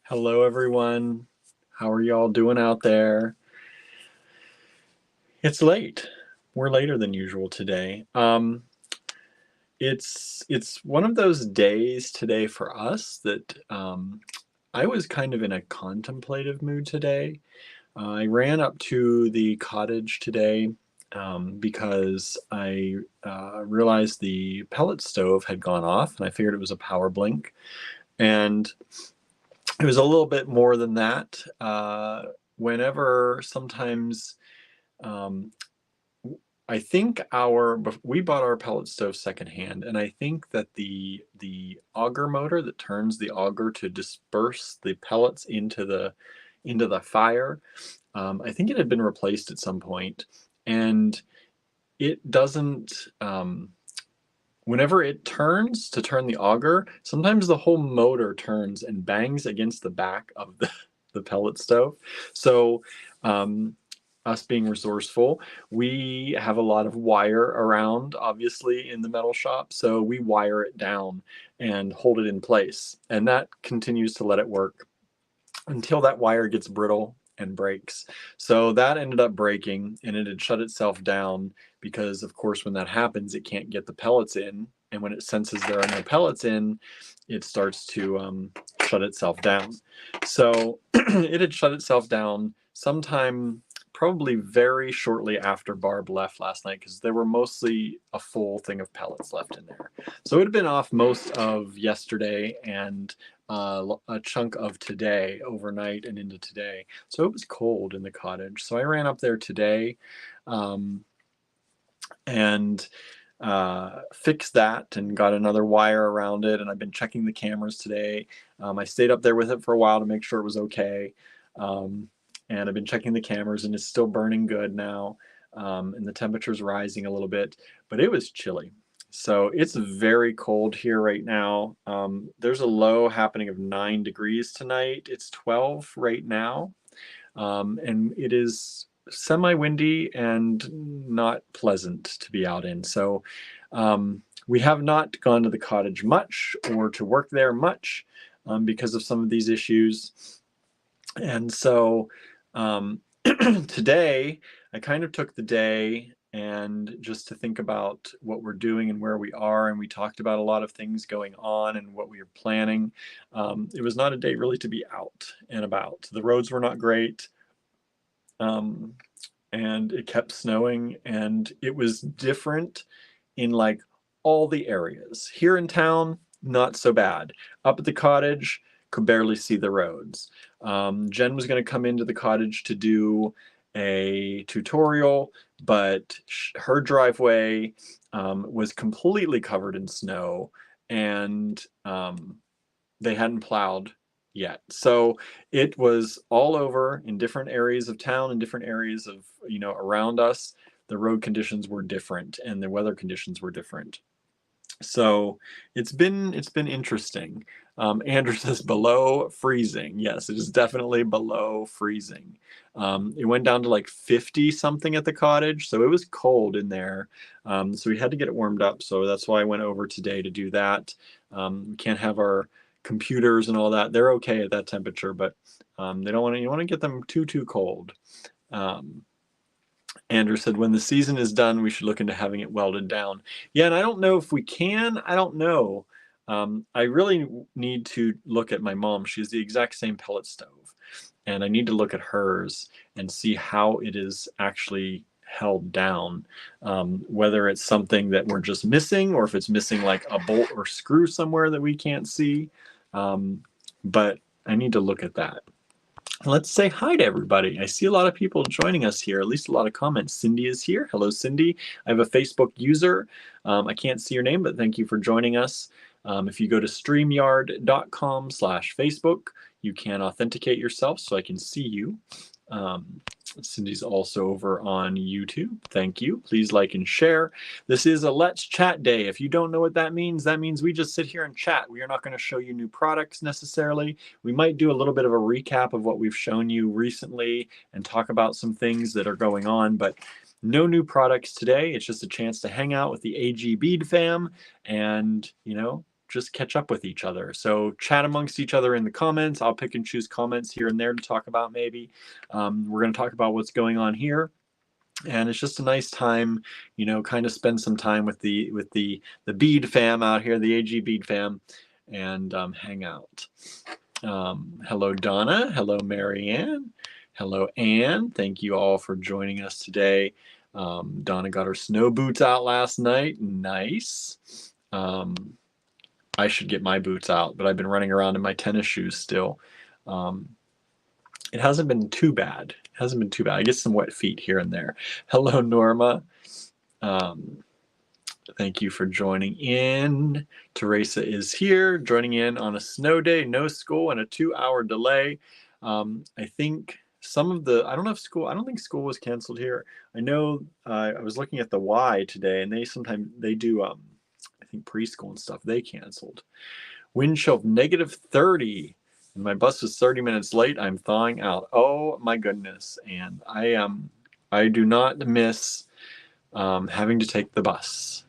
Hello, everyone. How are y'all doing out there? It's late. We're later than usual today. It's one of those days today for us that I was kind of in a contemplative mood today. I ran up to the cottage today because I realized the pellet stove had gone off, and I figured it was a power blink. And it was a little bit more than that. Whenever sometimes um, I think we bought our pellet stove secondhand, and I think that the auger motor that turns the auger to disperse the pellets into the fire, I think it had been replaced at some point, and it doesn't. Whenever it turns to turn the auger, sometimes the whole motor turns and bangs against the back of the pellet stove. So, us being resourceful, we have a lot of wire around, obviously, in the metal shop. So we wire it down and hold it in place. And that continues to let it work until that wire gets brittle and breaks. So that ended up breaking, and it had shut itself down because, of course, when that happens, it can't get the pellets in. And when it senses there are no pellets in, it starts to shut itself down. So it had shut itself down sometime probably very shortly after Barb left last night, because there were mostly a full thing of pellets left in there. So it had been off most of yesterday and a chunk of today, overnight and into today. So it was cold in the cottage. So I ran up there today and fixed that and got another wire around it. And I've been checking the cameras today. I stayed up there with it for a while to make sure it was okay. And I've been checking the cameras, and it's still burning good now. And the temperature's rising a little bit, but it was chilly. So it's very cold here right now. There's a low happening of 9 degrees tonight. It's 12 right now. And it is semi-windy and not pleasant to be out in. So we have not gone to the cottage much or to work there much because of some of these issues. And so today, I kind of took the day and just to think about what we're doing and where we are. And we talked about a lot of things going on and what we are planning. It was not a day really to be out and about. The roads were not great. And it kept snowing, and it was different in like all the areas. Here in town, not so bad. Up at the cottage, could barely see the roads. Jen was going to come into the cottage to do a tutorial, but her driveway was completely covered in snow, and they hadn't plowed yet. So it was all over in different areas of town and different areas of, around us. The road conditions were different and the weather conditions were different. So it's been interesting. Andrew says below freezing. Yes, it is definitely below freezing. It went down to like 50 something at the cottage, so it was cold in there. So we had to get it warmed up. So that's why I went over today to do that. We can't have our computers and all that. They're okay at that temperature, but they don't want to. You want to get them too cold. Andrew said, when the season is done, we should look into having it welded down. Yeah, and I don't know if we can. I don't know. I really need to look at my mom. She has the exact same pellet stove. And I need to look at hers and see how it is actually held down. Whether it's something that we're just missing, or if it's missing like a bolt or screw somewhere that we can't see. But I need to look at that. Let's say hi to everybody. I see a lot of people joining us here, at least a lot of comments. Cindy is here. Hello, Cindy. I have a Facebook user. I can't see your name, but thank you for joining us. If you go to streamyard.com/Facebook, you can authenticate yourself so I can see you. Cindy's also over on YouTube. Thank you. Please like and share. This is a Let's Chat Day. If you don't know what that means we just sit here and chat. We are not going to show you new products necessarily. We might do a little bit of a recap of what we've shown you recently and talk about some things that are going on, but no new products today. It's just a chance to hang out with the AG Bead fam and, just catch up with each other. So chat amongst each other in the comments. I'll pick and choose comments here and there to talk about maybe. We're going to talk about what's going on here. And it's just a nice time, kind of spend some time with the bead fam out here, the AG bead fam, and hang out. Hello, Donna. Hello, Marianne. Hello, Anne. Thank you all for joining us today. Donna got her snow boots out last night. Nice. I should get my boots out, but I've been running around in my tennis shoes still. It hasn't been too bad. I get some wet feet here and there. Hello, Norma. Thank you for joining in. Teresa is here, joining in on a snow day, no school, and a 2-hour delay. I think I don't think school was canceled here. I know I was looking at the Y today, and they do, I think preschool and stuff, they canceled. Wind chill of -30. And my bus is 30 minutes late. I'm thawing out. Oh my goodness. And I do not miss having to take the bus.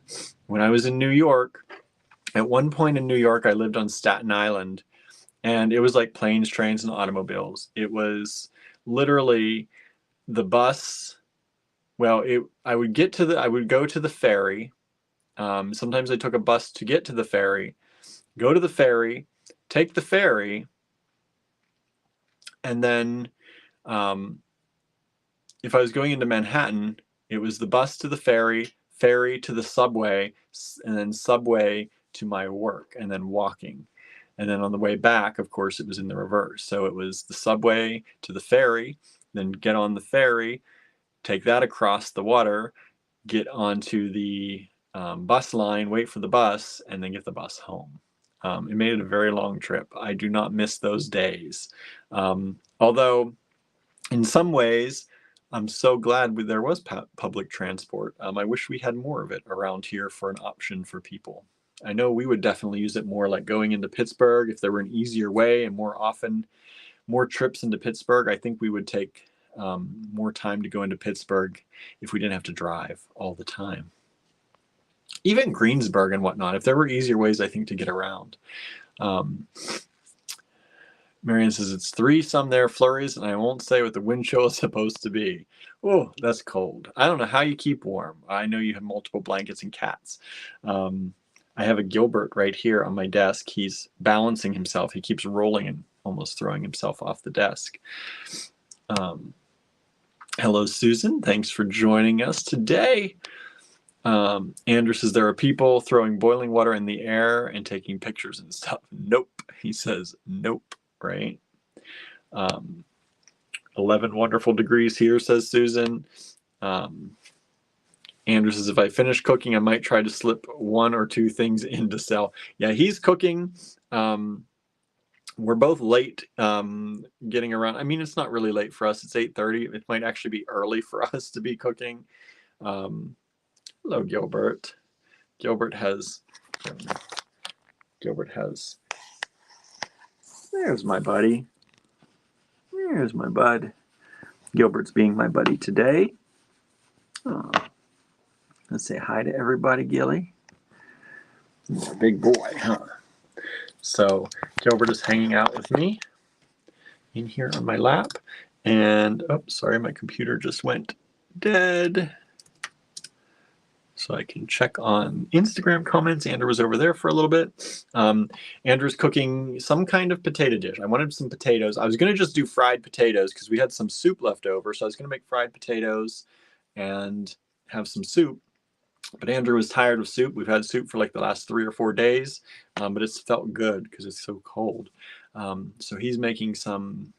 When I was in New York, at one point in New York, I lived on Staten Island, and it was like planes, trains, and automobiles. It was literally the bus. Well, I would go to the ferry. Sometimes I took a bus to get to the ferry, go to the ferry, take the ferry, and then if I was going into Manhattan, it was the bus to the ferry to the subway, and then subway to my work, and then walking. And then on the way back, of course, it was in the reverse. So it was the subway to the ferry, then get on the ferry, take that across the water, get onto the bus line, wait for the bus, and then get the bus home. It made it a very long trip. I do not miss those days. Although, in some ways, I'm so glad there was public transport. I wish we had more of it around here for an option for people. I know we would definitely use it more, like going into Pittsburgh. If there were an easier way and more trips into Pittsburgh, I think we would take more time to go into Pittsburgh if we didn't have to drive all the time. Even Greensburg and whatnot, if there were easier ways, I think, to get around. Marianne says it's 3 some there flurries, and I won't say what the wind chill is supposed to be. Oh, that's cold. I don't know how you keep warm. I know you have multiple blankets and cats. I have a Gilbert right here on my desk. He's balancing himself. He keeps rolling and almost throwing himself off the desk. Hello, Susan. Thanks for joining us today. Andrew says there are people throwing boiling water in the air and taking pictures and stuff. Nope. He says nope. Right. 11 wonderful degrees here, says Susan. Andrew says if I finish cooking, I might try to slip 1 or 2 things in to sell. Yeah, he's cooking. We're both late getting around. I mean, it's not really late for us. It's 8:30. It might actually be early for us to be cooking. Hello, Gilbert. Gilbert has, there's my buddy. There's my bud. Gilbert's being my buddy today. Oh. Let's say hi to everybody, Gilly. He's a big boy, huh? So Gilbert is hanging out with me in here on my lap. And, oh, sorry, my computer just went dead. So I can check on Instagram comments. Andrew was over there for a little bit. Andrew's cooking some kind of potato dish. I wanted some potatoes. I was going to just do fried potatoes because we had some soup left over. So I was going to make fried potatoes and have some soup. But Andrew was tired of soup. We've had soup for like the last 3 or 4 days, but it's felt good because it's so cold. So he's making some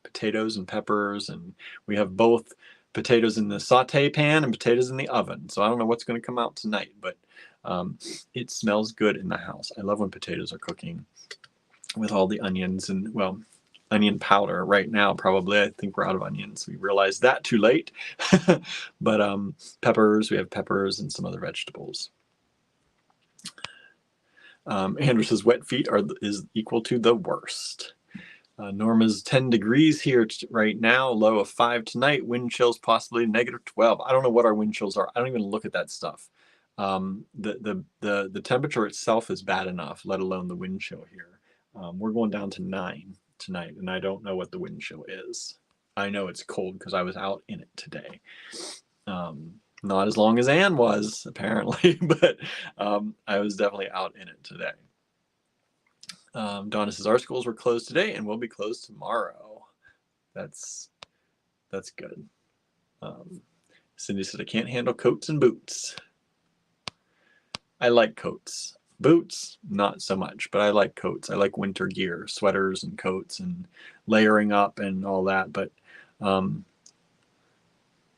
potatoes and peppers, and we have both potatoes in the saute pan and potatoes in the oven. So I don't know what's going to come out tonight, but it smells good in the house. I love when potatoes are cooking with all the onions and, well, onion powder right now. Probably, I think we're out of onions. We realized that too late. But peppers, we have peppers and some other vegetables. Andrew says wet feet is equal to the worst. Norma's 10 degrees here right now, low of 5 tonight, wind chills possibly -12. I don't know what our wind chills are. I don't even look at that stuff. The temperature itself is bad enough, let alone the wind chill here. We're going down to 9 tonight, and I don't know what the wind chill is. I know it's cold because I was out in it today. Not as long as Anne was, apparently, but I was definitely out in it today. Donna says our schools were closed today and will be closed tomorrow. That's good. Cindy said I can't handle coats and boots. I like coats. Boots, not so much, but I like coats. I like winter gear, sweaters and coats and layering up and all that. But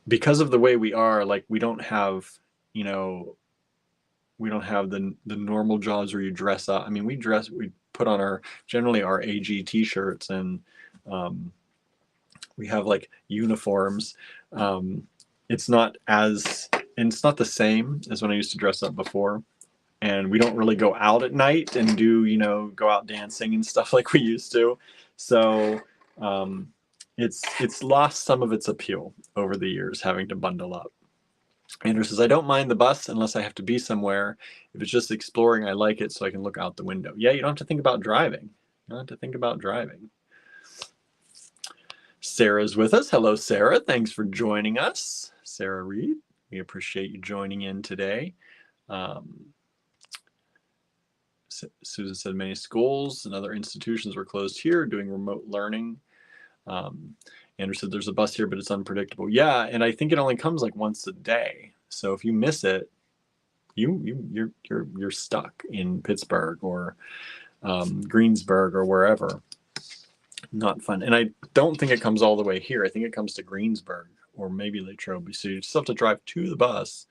because of the way we are, like we don't have, we don't have the normal jobs where you dress up. I mean, we put on generally our AG t-shirts, and we have like uniforms. It's not the same as when I used to dress up before. And we don't really go out at night and go out dancing and stuff like we used to. So it's lost some of its appeal over the years, having to bundle up. Andrew says, I don't mind the bus unless I have to be somewhere. If it's just exploring, I like it so I can look out the window. Yeah, you don't have to think about driving. You don't have to think about driving. Sarah's with us. Hello, Sarah. Thanks for joining us. Sarah Reed, we appreciate you joining in today. Susan said many schools and other institutions were closed here doing remote learning. Andrew said there's a bus here, but it's unpredictable. Yeah, and I think it only comes like once a day. So if you miss it, you're stuck in Pittsburgh or Greensburg or wherever. Not fun. And I don't think it comes all the way here. I think it comes to Greensburg or maybe Latrobe. So you just have to drive to the bus.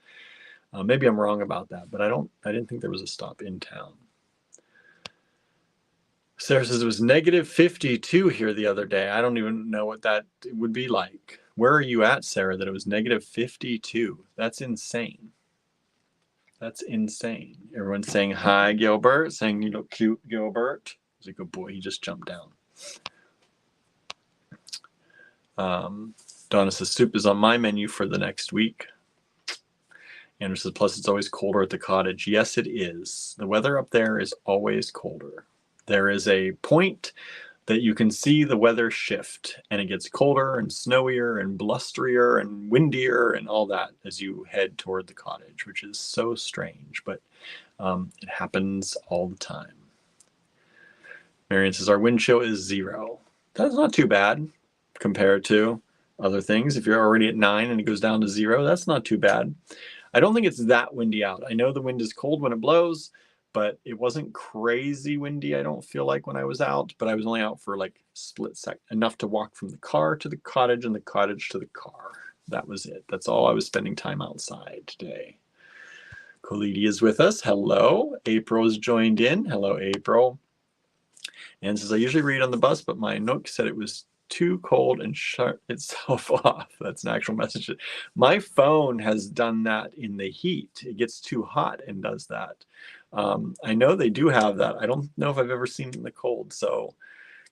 Maybe I'm wrong about that, but I didn't think there was a stop in town. Sarah says it was negative 52 here the other day. I don't even know what that would be like. Where are you at, Sarah, that it was negative 52? That's insane. That's insane. Everyone's saying hi, Gilbert, saying you look cute, Gilbert. He's a good boy. He just jumped down. Donna says soup is on my menu for the next week. Andrew says plus it's always colder at the cottage. Yes, it is. The weather up there is always colder. There is a point that you can see the weather shift, and it gets colder and snowier and blusterier and windier and all that as you head toward the cottage, which is so strange, but it happens all the time. Marion says our wind chill is 0. That's not too bad compared to other things. If you're already at 9 and it goes down to 0, that's not too bad. I don't think it's that windy out. I know the wind is cold when it blows, but it wasn't crazy windy, I don't feel like, when I was out. But I was only out for like split second, enough to walk from the car to the cottage and the cottage to the car. That was it. That's all I was spending time outside today. Colidi is with us. Hello. April has joined in. Hello, April. And says, I usually read on the bus, but my Nook said it was too cold and shut itself off. That's an actual message. My phone has done that in the heat. It gets too hot and does that. I know they do have that. I don't know if I've ever seen it in the cold. So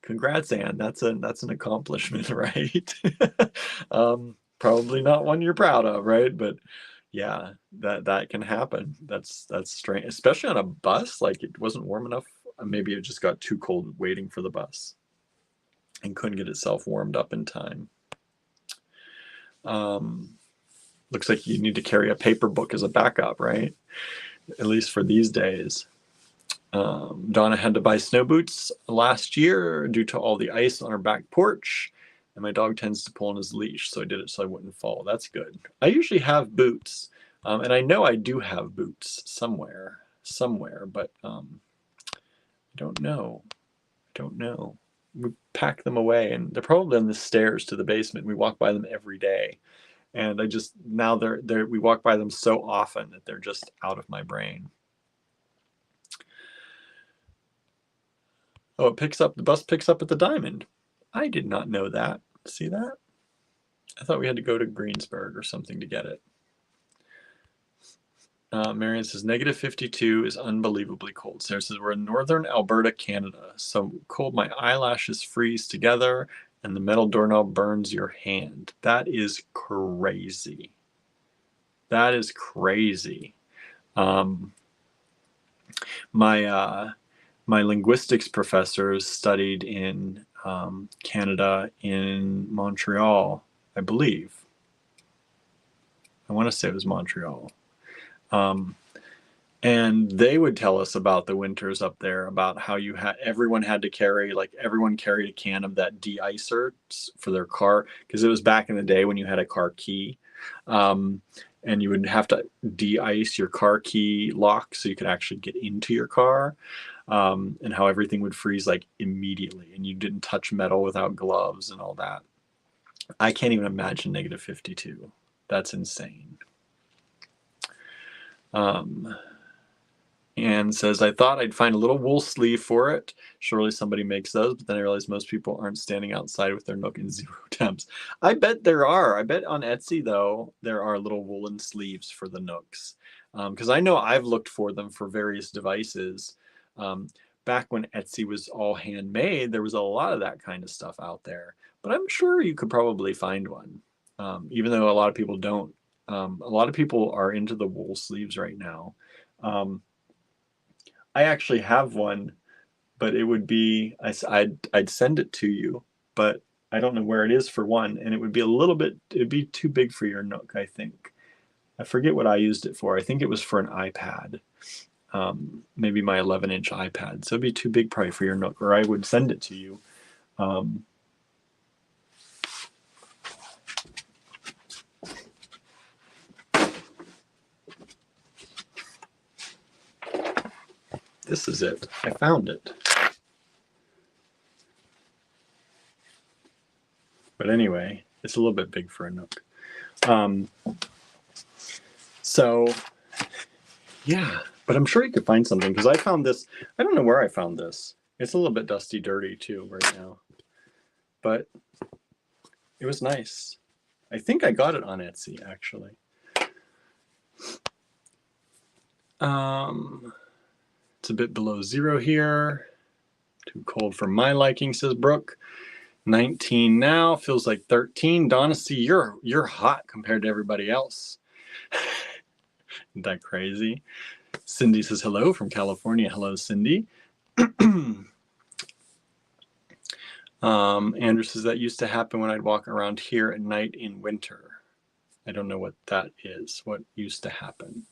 congrats, Anne. That's an accomplishment, right? Probably not one you're proud of, right? But yeah, that can happen. That's strange, especially on a bus. Like it wasn't warm enough. Maybe it just got too cold waiting for the bus and couldn't get itself warmed up in time. Looks like you need to carry a paper book as a backup, right? At least for these days. Donna had to buy snow boots last year due to all the ice on her back porch, and my dog tends to pull on his leash, so I did it so I wouldn't fall. That's good. I usually have boots, and I know I do have boots somewhere, but I don't know. We pack them away, and they're probably on the stairs to the basement. We walk by them every day, and now we walk by them so often that they're just out of my brain. Oh, the bus picks up at the Diamond. I did not know that. See that? I thought we had to go to Greensburg or something to get it. Marion says, negative 52 is unbelievably cold. Sarah says, we're in northern Alberta, Canada. So cold my eyelashes freeze together and the metal doorknob burns your hand. That is crazy. That is crazy. Um, my linguistics professors studied in Canada, in Montreal, I believe. I want to say it was Montreal. And they would tell us about the winters up there, about how everyone had to carry, like everyone carried a can of that de-icer for their car, because it was back in the day when you had a car key. And you would have to de-ice your car key lock so you could actually get into your car. And how everything would freeze like immediately, and you didn't touch metal without gloves and all that. I can't even imagine negative 52. That's insane. And says, I thought I'd find a little wool sleeve for it. Surely somebody makes those, but then I realized most people aren't standing outside with their Nook in 0 temps. I bet there are. I bet on Etsy, though, there are little woolen sleeves for the Nooks. Because I know I've looked for them for various devices. Back when Etsy was all handmade, there was a lot of that kind of stuff out there. But I'm sure you could probably find one, even though a lot of people don't. A lot of people are into the wool sleeves right now. I actually have one, but it would be, I'd send it to you, but I don't know where it is for one, and it would be it'd be too big for your Nook, I think. I forget what I used it for. I think it was for an iPad, maybe my 11-inch iPad. So it'd be too big probably for your Nook, or I would send it to you. This is it. I found it. But anyway, it's a little bit big for a Nook. So, yeah, but I'm sure you could find something, because I found this. I don't know where I found this. It's a little bit dusty, dirty too right now. But it was nice. I think I got it on Etsy, actually. It's a bit below 0 here. Too cold for my liking, says Brooke. 19 now, feels like 13. Donna, see, you're hot compared to everybody else. Isn't that crazy? Cindy says hello from California. Hello, Cindy. Andrew says that used to happen when I'd walk around here at night in winter. I don't know what that is. What used to happen?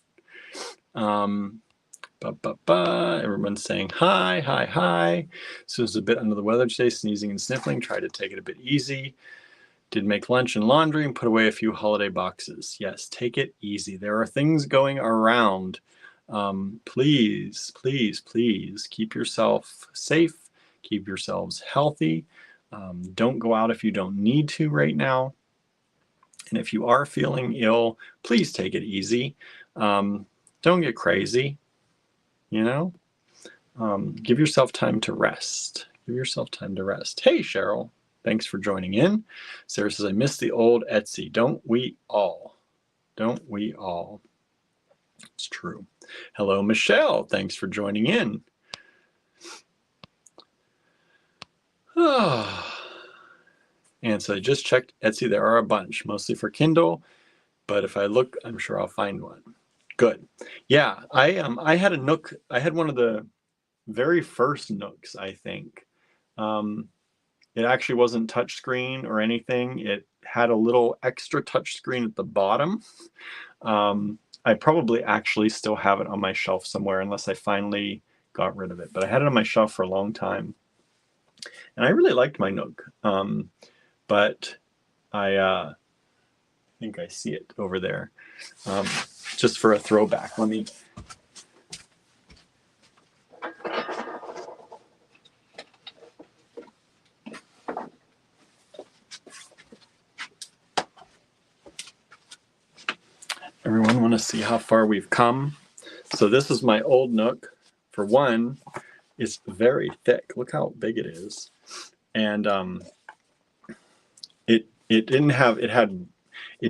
Everyone's saying hi, hi, hi. Susan's a bit under the weather today, sneezing and sniffling. Try to take it a bit easy. Did make lunch and laundry and put away a few holiday boxes. Yes, take it easy. There are things going around. Please, please, please keep yourself safe. Keep yourselves healthy. Don't go out if you don't need to right now. And if you are feeling ill, please take it easy. Don't get crazy. You know, give yourself time to rest. Give yourself time to rest. Hey, Cheryl, thanks for joining in. Sarah says, I miss the old Etsy. Don't we all? Don't we all? It's true. Hello, Michelle. Thanks for joining in. And so I just checked Etsy. There are a bunch, mostly for Kindle. But if I look, I'm sure I'll find one. Good. Yeah, I had a Nook. I had one of the very first Nooks, I think. It actually wasn't touchscreen or anything. It had a little extra touchscreen at the bottom. I probably actually still have it on my shelf somewhere, unless I finally got rid of it. But I had it on my shelf for a long time. And I really liked my Nook. But I think I see it over there. Just for a throwback, let me... Everyone want to see how far we've come? So this is my old Nook. For one, it's very thick. Look how big it is. And it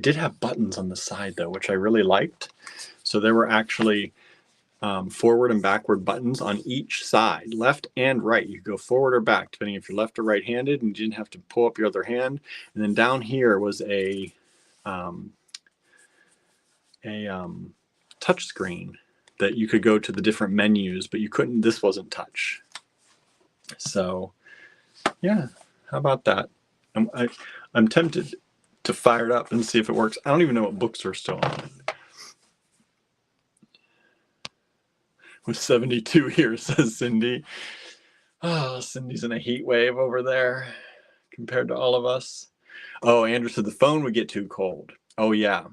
did have buttons on the side though, which I really liked. So there were actually forward and backward buttons on each side, left and right. You could go forward or back, depending if you're left or right-handed, and you didn't have to pull up your other hand. And then down here was a touch screen. that you could go to the different menus, but you couldn't. This wasn't touch. So, yeah, how about that? I'm tempted to fire it up and see if it works. I don't even know what books are still on. With 72 here, says Cindy. Oh, Cindy's in a heat wave over there compared to all of us. Oh, Andrew said the phone would get too cold. Oh yeah.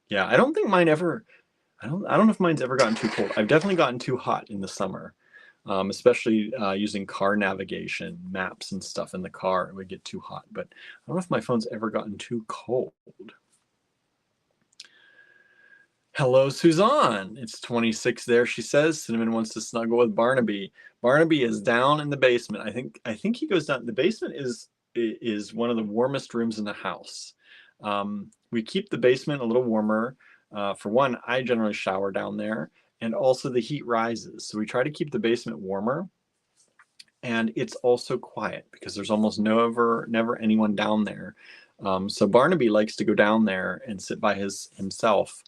Yeah, I don't think mine ever, I don't know if mine's ever gotten too cold. I've definitely gotten too hot in the summer. Especially using car navigation, maps and stuff in the car, it would get too hot. But I don't know if my phone's ever gotten too cold. Hello, Suzanne. It's 26 there, she says. Cinnamon wants to snuggle with Barnaby. Barnaby is down in the basement. I think he goes down. The basement is one of the warmest rooms in the house. We keep the basement a little warmer. For one, I generally shower down there, and also the heat rises. So we try to keep the basement warmer. And it's also quiet because there's almost never anyone down there. So Barnaby likes to go down there and sit by himself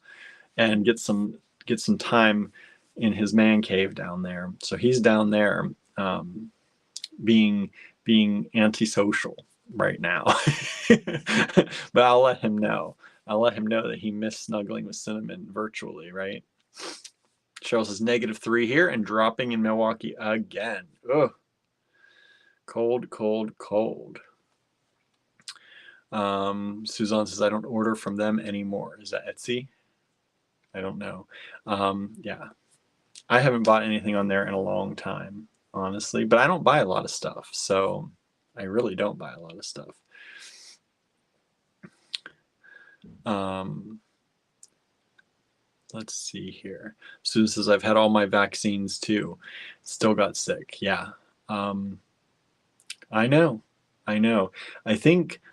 and get some time in his man cave down there. So he's down there being antisocial right now. But I'll let him know. I'll let him know that he missed snuggling with Cinnamon virtually, right? Cheryl says -3 here and dropping in Milwaukee again. Ugh. Cold, cold, cold. Suzanne says I don't order from them anymore. Is that Etsy? I don't know. Yeah, I haven't bought anything on there in a long time, honestly, but I don't buy a lot of stuff. So I really don't buy a lot of stuff. Let's see here. Susan says, I've had all my vaccines too. Still got sick. Yeah. I know. I don't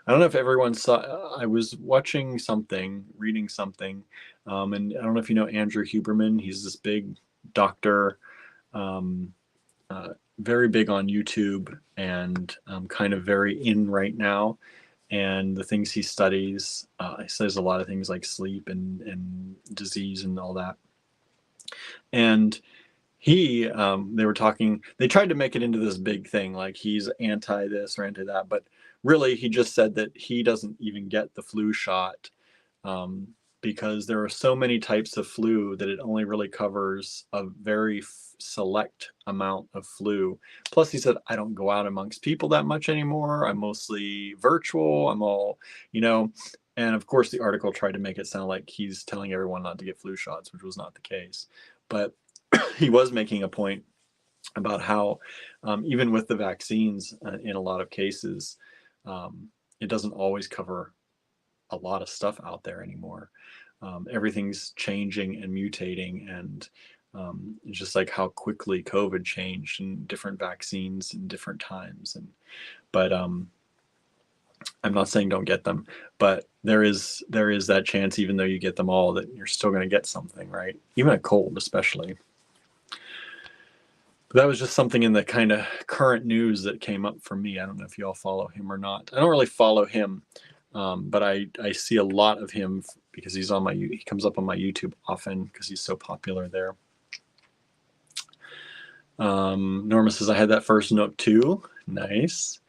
know if everyone saw, I was watching something, reading something, and I don't know if you know Andrew Huberman. He's this big doctor, very big on YouTube and kind of very in right now. And the things he studies a lot of things like sleep and disease and all that. And they were talking, they tried to make it into this big thing, like he's anti this or anti that, but really he just said that he doesn't even get the flu shot because there are so many types of flu that it only really covers a very select amount of flu. Plus he said, I don't go out amongst people that much anymore. I'm mostly virtual. I'm all, and of course the article tried to make it sound like he's telling everyone not to get flu shots, which was not the case. But he was making a point about how even with the vaccines in a lot of cases, it doesn't always cover a lot of stuff out there anymore. Everything's changing and mutating, and just like how quickly COVID changed and different vaccines in different times. But I'm not saying don't get them, but there is that chance, even though you get them all, that you're still going to get something, right? Even a cold, especially. But that was just something in the kind of current news that came up for me. I don't know if you all follow him or not. I don't really follow him, but I see a lot of him because he comes up on my YouTube often because he's so popular there. Norma says, I had that first Nook too. Nice.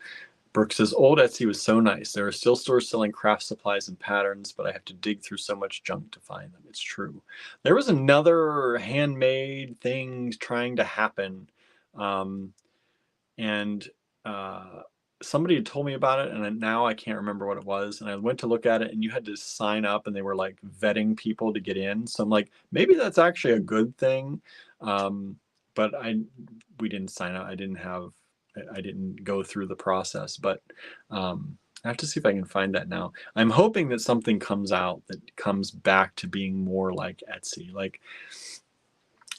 Brooke says, old Etsy was so nice. There are still stores selling craft supplies and patterns, but I have to dig through so much junk to find them. It's true. There was another handmade thing trying to happen. And somebody had told me about it, and now I can't remember what it was. And I went to look at it, and you had to sign up, and they were like vetting people to get in. So I'm like, maybe that's actually a good thing. But we didn't sign up. I didn't go through the process, but I have to see if I can find that now. I'm hoping that something comes out that comes back to being more like Etsy. Like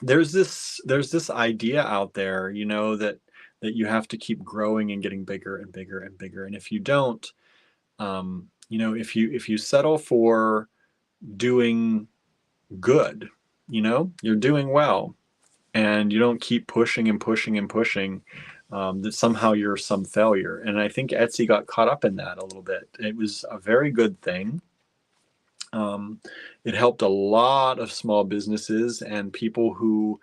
there's this idea out there, that you have to keep growing and getting bigger and bigger and bigger. And if you don't, if you settle for doing good, you're doing well, and you don't keep pushing and pushing and pushing, that somehow you're some failure. And I think Etsy got caught up in that a little bit. It was a very good thing. Um, it helped a lot of small businesses and people who,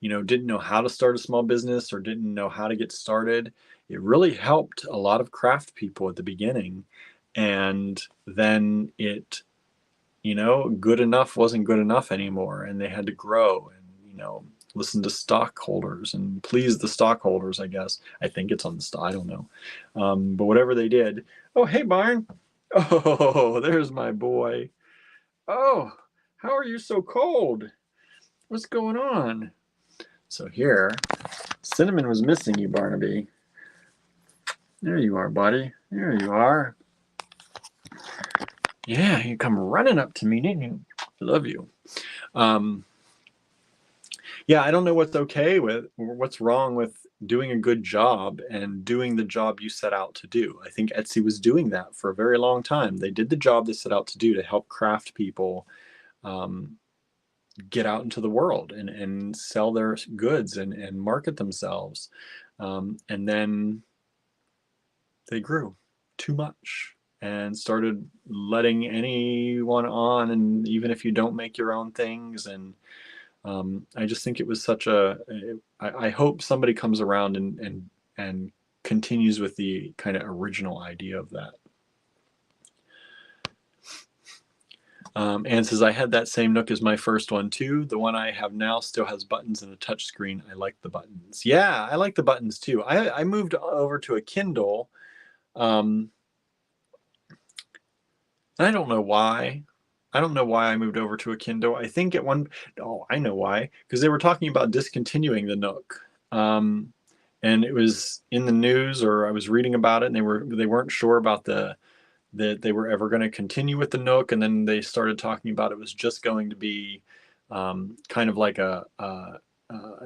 didn't know how to start a small business or didn't know how to get started. It really helped a lot of craft people at the beginning. And then good enough wasn't good enough anymore. And they had to grow and, listen to stockholders and please the stockholders, I guess. I think it's on the stock. I don't know. But whatever they did. Oh, hey, Barn. Oh, there's my boy. Oh, how are you so cold? What's going on? So here, Cinnamon was missing you, Barnaby. There you are, buddy. There you are. Yeah, you come running up to me, didn't you? I love you. Yeah, I don't know what's okay with, or what's wrong with doing a good job and doing the job you set out to do. I think Etsy was doing that for a very long time. They did the job they set out to do to help craft people get out into the world and sell their goods and market themselves. And then they grew too much and started letting anyone on. And even if you don't make your own things, and I just think it was such I hope somebody comes around and continues with the kind of original idea of that. Anne says, I had that same Nook as my first one too. The one I have now still has buttons and a touch screen. I like the buttons. Yeah, I like the buttons too. I moved over to a Kindle. And I don't know why. I don't know why I moved over to a Kindle. I think I know why. Because they were talking about discontinuing the Nook. And it was in the news, or I was reading about it, and they weren't sure about that they were ever going to continue with the Nook, and then they started talking about it was just going to be kind of like an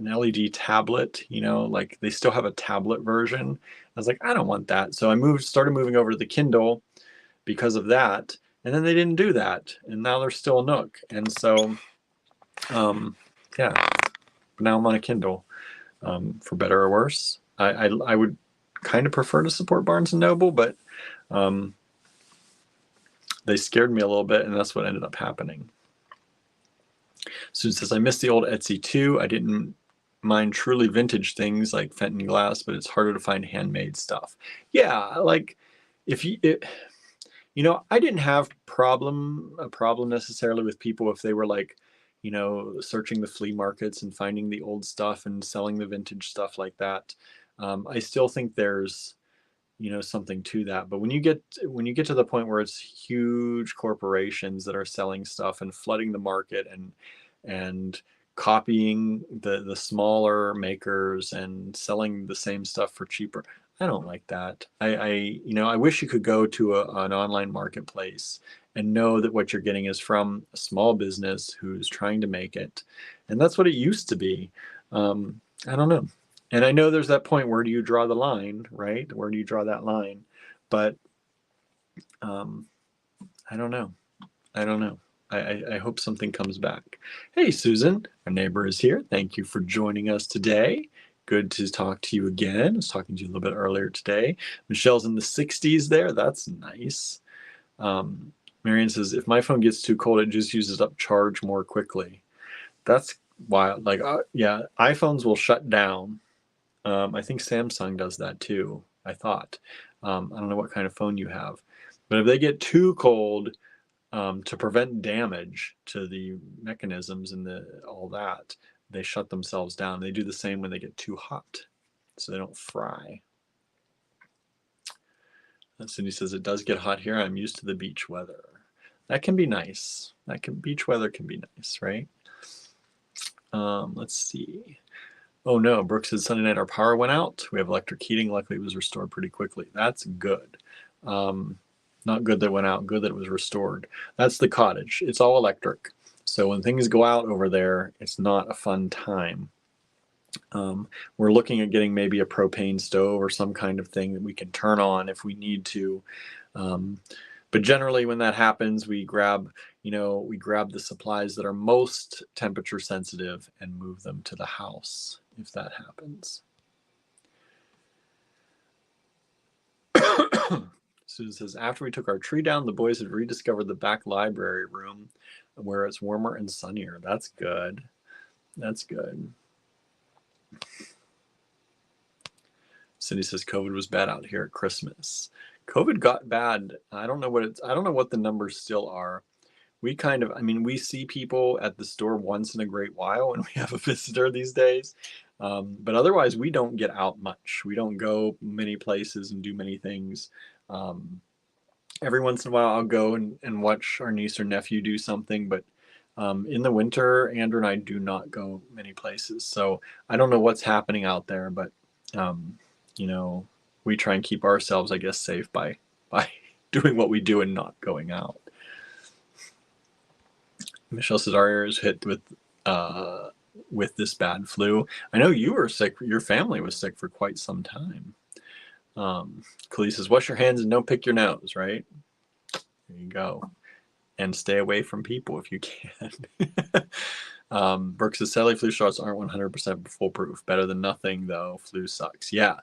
LED tablet, like they still have a tablet version. I was like, I don't want that. So I started moving over to the Kindle because of that, and then they didn't do that, and now there's still a Nook, and so yeah, now I'm on a Kindle, for better or worse. I would kind of prefer to support Barnes and Noble, but they scared me a little bit, and that's what ended up happening. Susan says, I miss the old Etsy too. I didn't mind truly vintage things like Fenton glass, but it's harder to find handmade stuff. Yeah, like I didn't have a problem necessarily with people if they were like, searching the flea markets and finding the old stuff and selling the vintage stuff like that. I still think there's something to that, but when you get to the point where it's huge corporations that are selling stuff and flooding the market and copying the smaller makers and selling the same stuff for cheaper, I don't like that. I wish you could go to an online marketplace and know that what you're getting is from a small business who's trying to make it, and that's what it used to be. I don't know. And I know there's that point, where do you draw the line, right? Where do you draw that line? But I don't know. I hope something comes back. Hey, Susan, our neighbor is here. Thank you for joining us today. Good to talk to you again. I was talking to you a little bit earlier today. Michelle's in the 60s there. That's nice. Marianne says, if my phone gets too cold, it just uses up charge more quickly. That's wild. Like, yeah, iPhones will shut down. I think Samsung does that too, I thought. I don't know what kind of phone you have. But if they get too cold, to prevent damage to the mechanisms and all that, they shut themselves down. They do the same when they get too hot, so they don't fry. Cindy says, it does get hot here. I'm used to the beach weather. That can be nice. Beach weather can be nice, right? Let's see. Oh no, Brooke says, Sunday night our power went out. We have electric heating. Luckily it was restored pretty quickly. That's good. Not good that it went out, good that it was restored. That's the cottage. It's all electric. So when things go out over there, it's not a fun time. We're looking at getting maybe a propane stove or some kind of thing that we can turn on if we need to. But generally when that happens, we grab the supplies that are most temperature sensitive and move them to the house if that happens. Susan says, after we took our tree down, the boys had rediscovered the back library room where it's warmer and sunnier. That's good. That's good. Cindy says COVID was bad out here at Christmas. COVID got bad. I don't know what the numbers still are. We see people at the store once in a great while when we have a visitor these days. But otherwise, we don't get out much. We don't go many places and do many things. Every once in a while, I'll go and watch our niece or nephew do something. But in the winter, Andrew and I do not go many places. So I don't know what's happening out there, but we try and keep ourselves, I guess, safe by doing what we do and not going out. Michelle says our area is hit with this bad flu. I know you were sick. Your family was sick for quite some time. Khalees says, wash your hands and don't pick your nose, right? There you go. And stay away from people if you can. Brooke says, sadly, flu shots aren't 100% foolproof. Better than nothing, though. Flu sucks. Yeah.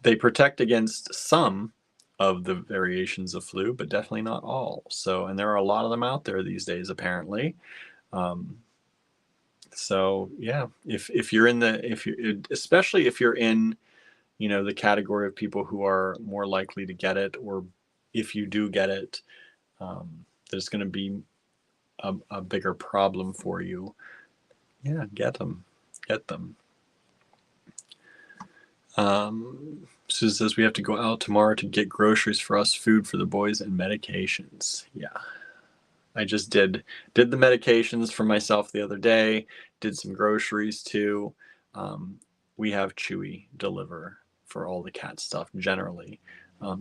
They protect against some of the variations of flu, but definitely not all. So, and there are a lot of them out there these days, apparently. So yeah, if you're especially if you're in, the category of people who are more likely to get it, or if you do get it, there's going to be a bigger problem for you. Yeah, get them. Susan says we have to go out tomorrow to get groceries for us, food for the boys, and medications. Yeah. I just did the medications for myself the other day, did some groceries too. We have Chewy deliver for all the cat stuff generally.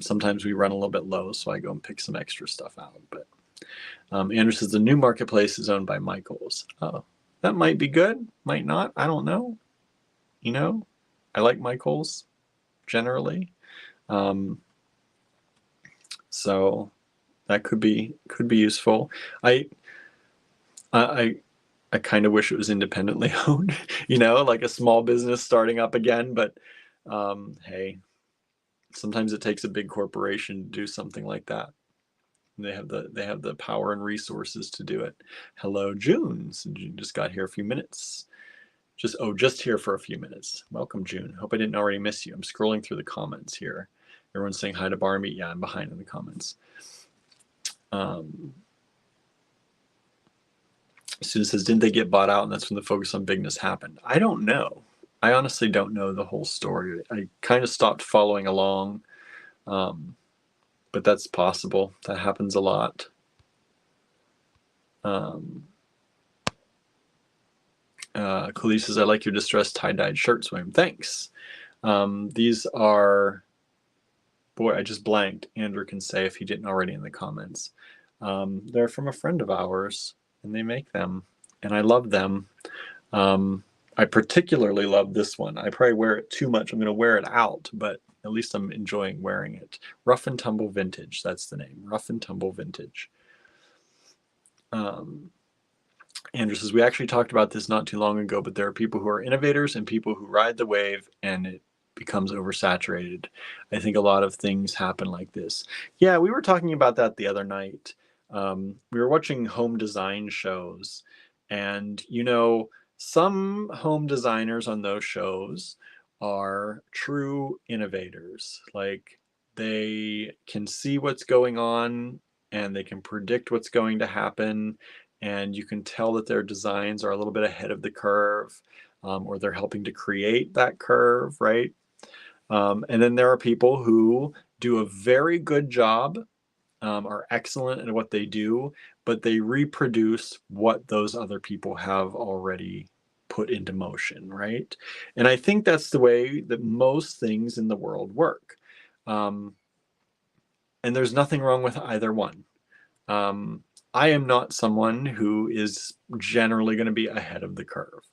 Sometimes we run a little bit low, so I go and pick some extra stuff out. But Andrew says the new marketplace is owned by Michaels. Oh, that might be good, might not. I don't know. I like Michaels generally. So that could be useful. I kind of wish it was independently owned, like a small business starting up again. But hey, sometimes it takes a big corporation to do something like that. They have the power and resources to do it. Hello, June. So June just got here a few minutes. Just here for a few minutes. Welcome, June. Hope I didn't already miss you. I'm scrolling through the comments here. Everyone's saying hi to Barmy. Yeah, I'm behind in the comments. Susan says, didn't they get bought out and that's when the focus on bigness happened? I don't know. I honestly don't know the whole story. I kind of stopped following along, but that's possible. That happens a lot. Khalees says, I like your distressed tie-dyed shirts, William. Thanks. These are, boy, I just blanked. Andrew can say if he didn't already in the comments. They're from a friend of ours, and they make them, and I love them. I particularly love this one. I probably wear it too much. I'm going to wear it out, but at least I'm enjoying wearing it. Rough and Tumble Vintage. That's the name. Rough and Tumble Vintage. Andrew says, we actually talked about this not too long ago, but there are people who are innovators and people who ride the wave and it becomes oversaturated. I think a lot of things happen like this. Yeah, we were talking about that the other night. We were watching home design shows, and some home designers on those shows are true innovators. Like, they can see what's going on and they can predict what's going to happen, and you can tell that their designs are a little bit ahead of the curve, or they're helping to create that curve, right? And then there are people who do a very good job, are excellent at what they do, but they reproduce what those other people have already put into motion, right? And I think that's the way that most things in the world work. And there's nothing wrong with either one. I am not someone who is generally going to be ahead of the curve.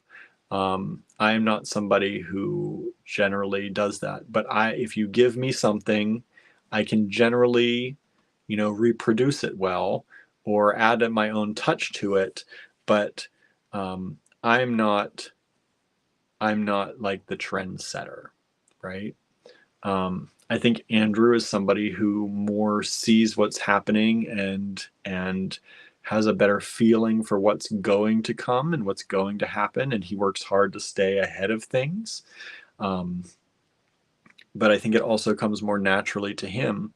I am not somebody who generally does that. But if you give me something, I can generally, reproduce it well or add my own touch to it. But I'm not like the trendsetter, right? I think Andrew is somebody who more sees what's happening and has a better feeling for what's going to come and what's going to happen, and he works hard to stay ahead of things. Um, but I think it also comes more naturally to him.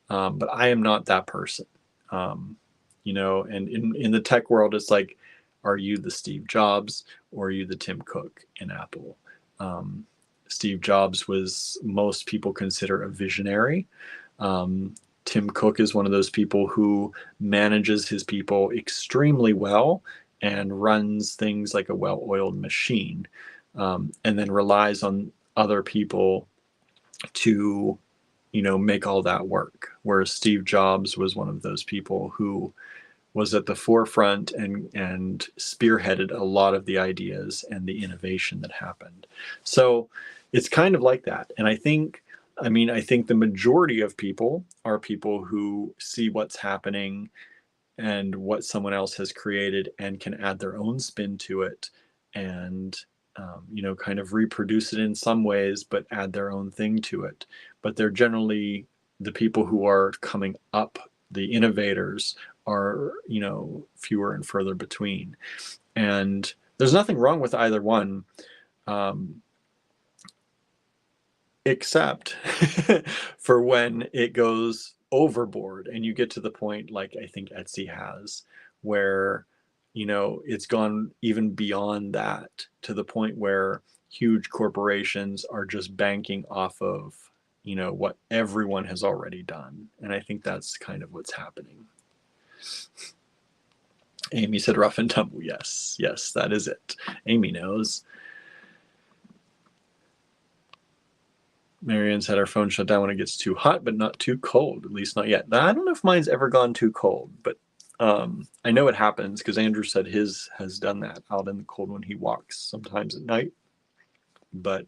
But I am not that person. Um, and in the tech world, it's like, are you the Steve Jobs or are you the Tim Cook in Apple? Um, Steve Jobs was, most people consider, a visionary. Um, Tim Cook is one of those people who manages his people extremely well and runs things like a well-oiled machine, and then relies on other people to make all that work. Whereas Steve Jobs was one of those people who was at the forefront and spearheaded a lot of the ideas and the innovation that happened. So it's kind of like that. And I think the majority of people are people who see what's happening and what someone else has created and can add their own spin to it, and kind of reproduce it in some ways, but add their own thing to it. But they're generally the people who are coming up, the innovators are, fewer and further between. And there's nothing wrong with either one, except for when it goes overboard and you get to the point like I think Etsy has, where it's gone even beyond that, to the point where huge corporations are just banking off of what everyone has already done. And I think that's kind of what's happening. Amy said rough and tumble. Yes, that is it. Amy knows. Marianne said our phone shut down when it gets too hot, but not too cold, at least not yet. I don't know if mine's ever gone too cold, but I know it happens because Andrew said his has done that out in the cold when he walks sometimes at night. But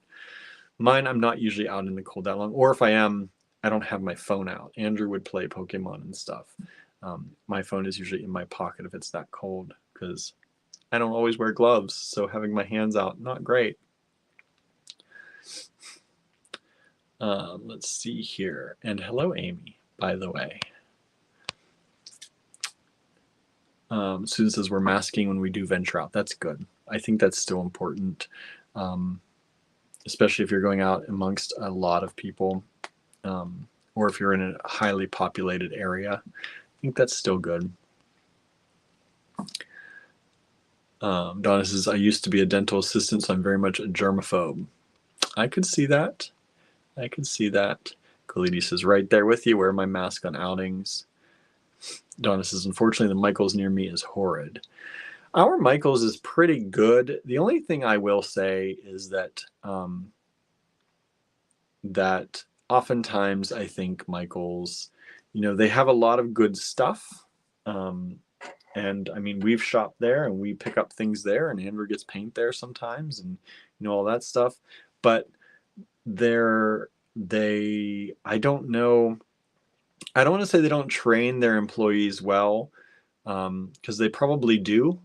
mine, I'm not usually out in the cold that long, or if I am, I don't have my phone out. Andrew would play Pokemon and stuff. My phone is usually in my pocket if it's that cold, because I don't always wear gloves, so having my hands out, not great. Let's see here. And hello, Amy, by the way. Susan says we're masking when we do venture out. That's good. I think that's still important, especially if you're going out amongst a lot of people, or if you're in a highly populated area. I think that's still good. Donna says, I used to be a dental assistant, so I'm very much a germaphobe. I could see that. Khalidi says, right there with you, wear my mask on outings. Donna says, unfortunately, the Michaels near me is horrid. Our Michaels is pretty good. The only thing I will say is that that oftentimes I think Michaels, they have a lot of good stuff. And I mean, we've shopped there and we pick up things there, and Andrew gets paint there sometimes, and all that stuff. But I don't know. I don't want to say they don't train their employees well, because they probably do.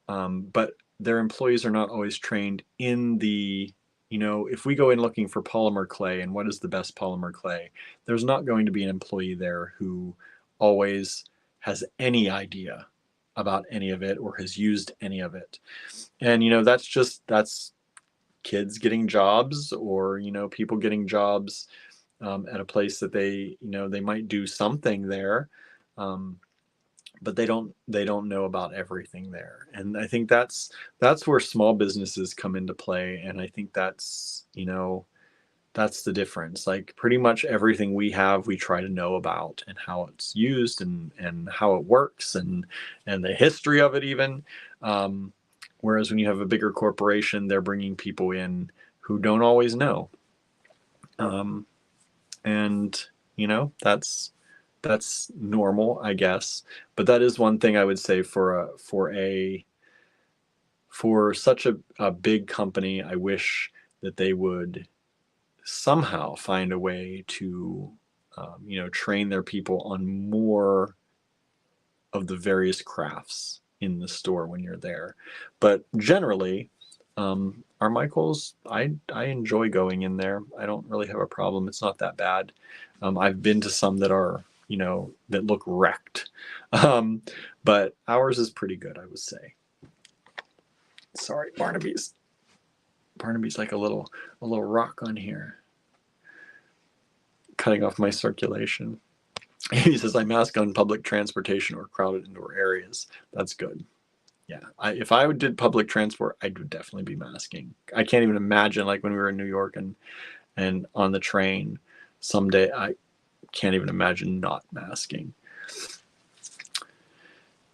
But their employees are not always trained in the, if we go in looking for polymer clay and what is the best polymer clay, there's not going to be an employee there who always has any idea about any of it or has used any of it. And, that's kids getting jobs, or, people getting jobs at a place that they might do something there. But they don't know about everything there. And I think that's where small businesses come into play. And I think that's the difference. Like pretty much everything we have, we try to know about, and how it's used, and how it works, and the history of it even. Whereas when you have a bigger corporation, they're bringing people in who don't always know. And that's normal, I guess. But that is one thing I would say for such a big company. I wish that they would somehow find a way to train their people on more of the various crafts in the store when you're there. But generally, Armichael's, I enjoy going in there. I don't really have a problem. It's not that bad. I've been to some that are, that look wrecked. But ours is pretty good, I would say. Sorry, Barnaby's like a little rock on here, cutting off my circulation. He says, I mask on public transportation or crowded indoor areas. That's good. Yeah, if I did public transport, I would definitely be masking. I can't even imagine, like when we were in New York and on the train someday, I can't even imagine not masking.